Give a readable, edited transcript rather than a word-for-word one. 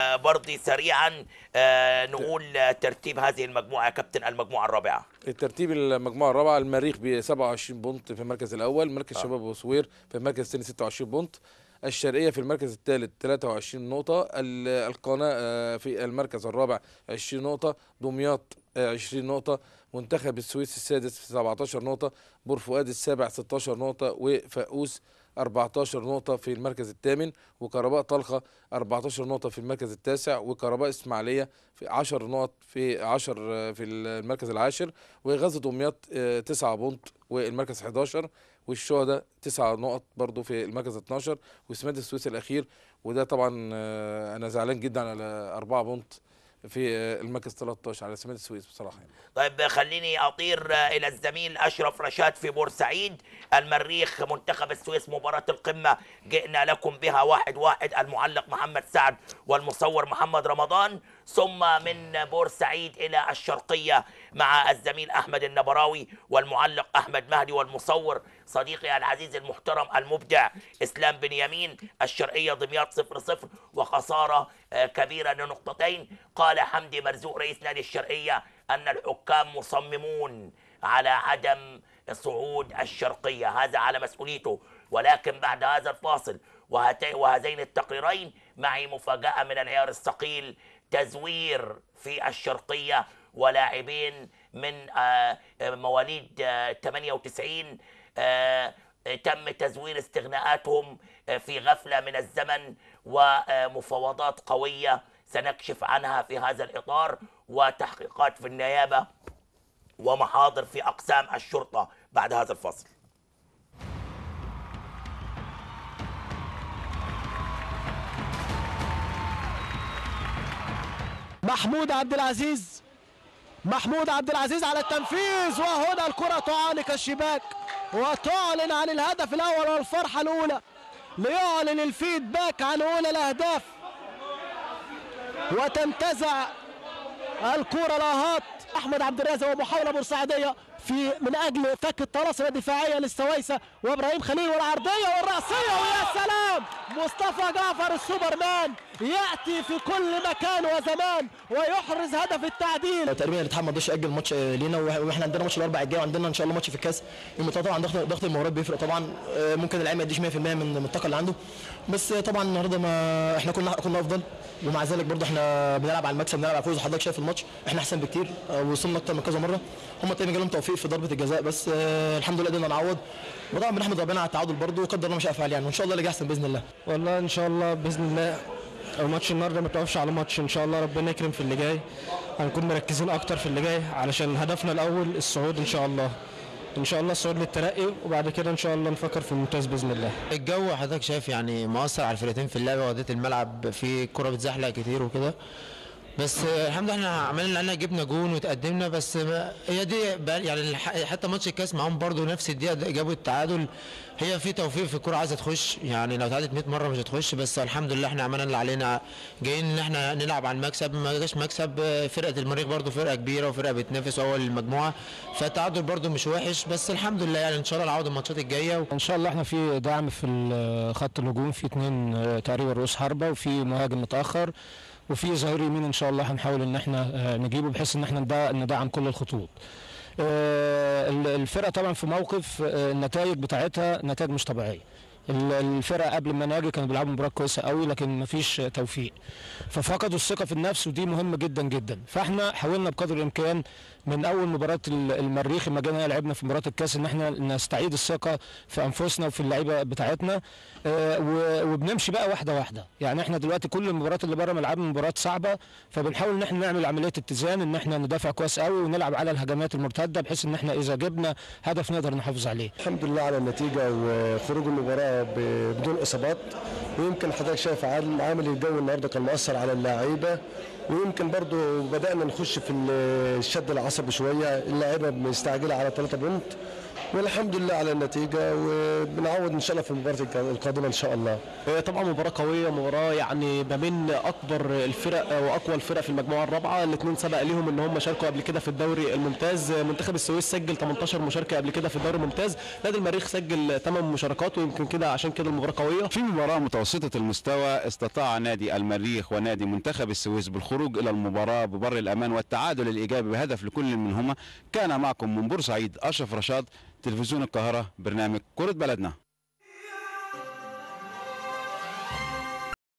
برضه سريعا نقول ترتيب هذه المجموعة يا كابتن، المجموعة الرابعة. الترتيب المجموعة الرابعة: المريخ ب 27 بونت في المركز الأول، مركز شباب وسوير في المركز الثاني 26 بونت، الشرقية في المركز الثالث 23 نقطة، القناة في المركز الرابع 20 نقطة، دمياط 20 نقطة، منتخب السويس السادس 17 نقطة، بور فؤاد السابع 16 نقطة، وفاقوس 14 نقطة في المركز الثامن، وكهرباء طلخة 14 نقطة في المركز التاسع، وكهرباء إسماعيلية في 10 نقط في 10 في المركز العاشر، وغزة دمياط 9 بونت والمركز 11، والشهداء 9 نقط برضو في المركز 12، وسماد السويس الأخير، وده طبعا أنا زعلان جدا على 4 بونت في المركز 13 على سماد السويس بصراحة يعني. طيب خليني أطير إلى الزميل أشرف رشاد في بورسعيد. المريخ منتخب السويس مباراة القمة جئنا لكم بها 1-1، المعلق محمد سعد والمصور محمد رمضان. ثم من بورسعيد إلى الشرقية مع الزميل أحمد النبراوي والمعلق أحمد مهدي والمصور صديقي العزيز المحترم المبدع إسلام بنيامين. الشرقية دمياط 0-0 وخسارة كبيرة لنقطتين. قال حمدي مرزوق رئيس نادي الشرقية أن الحكام مصممون على عدم صعود الشرقية، هذا على مسؤوليته. ولكن بعد هذا الفاصل وهذين التقريرين معي مفاجأة من العيار الثقيل: تزوير في الشرقية ولاعبين من مواليد 98 تم تزوير استغناءاتهم في غفلة من الزمن، ومفاوضات قوية سنكشف عنها في هذا الإطار، وتحقيقات في النيابة ومحاضر في أقسام الشرطة بعد هذا الفصل. محمود عبد العزيز على التنفيذ، وهنا الكرة تعانق الشباك وتعلن عن الهدف الأول والفرحة الأولى، ليعلن الفيدباك عن أولى الأهداف، وتنتزع الكرة لاهات أحمد عبد الرازق، ومحاولة بورسعيدية من أجل فك الطلاسم الدفاعية للسويسة، وإبراهيم خليل والعرضية والرأسية، ويا سلام مصطفى جعفر السوبرمان يأتي في كل مكان وزمان ويحرز هدف التعديل. تقريبا الاتحاد ما رضاش يأجل ماتش لينا، واحنا عندنا ماتش الاربع الجاي، وعندنا ان شاء الله ماتش في الكاس يوم. طبعا ضغط المباريات بيفرق طبعا، ممكن اللعيب ما يديش 100% من الطاقه اللي عنده، بس طبعا النهارده ما احنا كنا افضل، ومع ذلك برضه احنا بنلعب على المكسب، بنلعب على الفوز. حضرتك شايف الماتش احنا احسن بكتير، وصلنا اكتر من كذا مره. هم تقريبا جالهم توفيق في ضربه الجزاء، بس الحمد لله قدرنا نعوض، وطبعا بنحمد ربنا على التعادل برضه، وقدر الله ما شاء فعل يعني، وان شاء الله اللي جاي احسن باذن الله. والله ان شاء الله باذن الله ماتش النهارده ما توقفش على ماتش، ان شاء الله ربنا يكرم في اللي جاي، هنكون مركزين اكتر في اللي جاي علشان هدفنا الاول الصعود ان شاء الله، ان شاء الله الصعود للترقي، وبعد كده ان شاء الله نفكر في الممتاز باذن الله. الجو حضرتك شايف يعني مؤثر على الفرقتين في اللعبه، واديه الملعب في كره بتزحلق كتير وكده، بس الحمد لله احنا عملنا اللي علينا، جبنا جون وتقدمنا، بس هي دي يعني حتى ماتش الكاس معاهم برضو نفس الدقيقه جابوا التعادل. هي في توفيق في الكوره عايزه تخش، يعني لو تعادلت 100 مره مش هتخش، بس الحمد لله احنا عملنا اللي علينا، جايين ان احنا نلعب على المكسب، ما جاش مكسب. فرقه المريخ برضو فرقه كبيره وفرقه بتنافس اول المجموعه، فالتعادل برضو مش وحش، بس الحمد لله يعني ان شاء الله نعوض الماتشات الجايه. ان شاء الله احنا في دعم في خط الهجوم، في 2 تقريبا رؤوس حربه، وفي مهاجم متاخر، وفي ظهير يمين ان شاء الله هنحاول ان احنا نجيبه بحيث ان احنا ندعم كل الخطوط. الفرقه طبعا في موقف النتائج بتاعتها نتائج مش طبيعيه. الفرقه قبل ما ناجي كانوا بيلعبوا مباراه كويسه قوي، لكن مفيش توفيق، ففقدوا الثقه في النفس، ودي مهمه جدا جدا. فاحنا حاولنا بقدر الامكان من اول مباراه المريخ لما جينا لعبنا في مباراه الكاس ان احنا نستعيد الثقه في انفسنا وفي اللعيبه بتاعتنا، وبنمشي بقى واحده واحده. يعني احنا دلوقتي كل المباريات اللي بره ملعبنا مباريات صعبه، فبنحاول ان احنا نعمل عمليه اتزان، ان احنا ندافع كويس قوي ونلعب على الهجمات المرتده، بحيث ان احنا اذا جبنا هدف نقدر نحافظ عليه. الحمد لله على النتيجه وخروج المباراه بدون اصابات، ويمكن حضرتك شايف عامل الجو النهارده كان مؤثر على اللاعيبه، ويمكن برضو بدانا نخش في الشد العصبي شويه، اللاعيبه مستعجله على 3 بونت، والحمد لله على النتيجه، وبنعود ان شاء الله في المباراه القادمه ان شاء الله. طبعا مباراه قويه، مباراه يعني ما بين اكبر الفرق واقوى الفرق في المجموعه الرابعه. الاثنين سبق ليهم ان هم شاركوا قبل كده في الدوري الممتاز. منتخب السويس سجل 18 مشاركه قبل كده في الدوري الممتاز، نادي المريخ سجل 8 مشاركات، ويمكن كده عشان كده المباراه قويه. في مباراه متوسطه المستوى استطاع نادي المريخ ونادي منتخب السويس بالخروج الى المباراه ببر الامان والتعادل الايجابي بهدف لكل منهما. كان معكم من بورسعيد اشرف رشاد، تلفزيون القاهره، برنامج كرة بلدنا.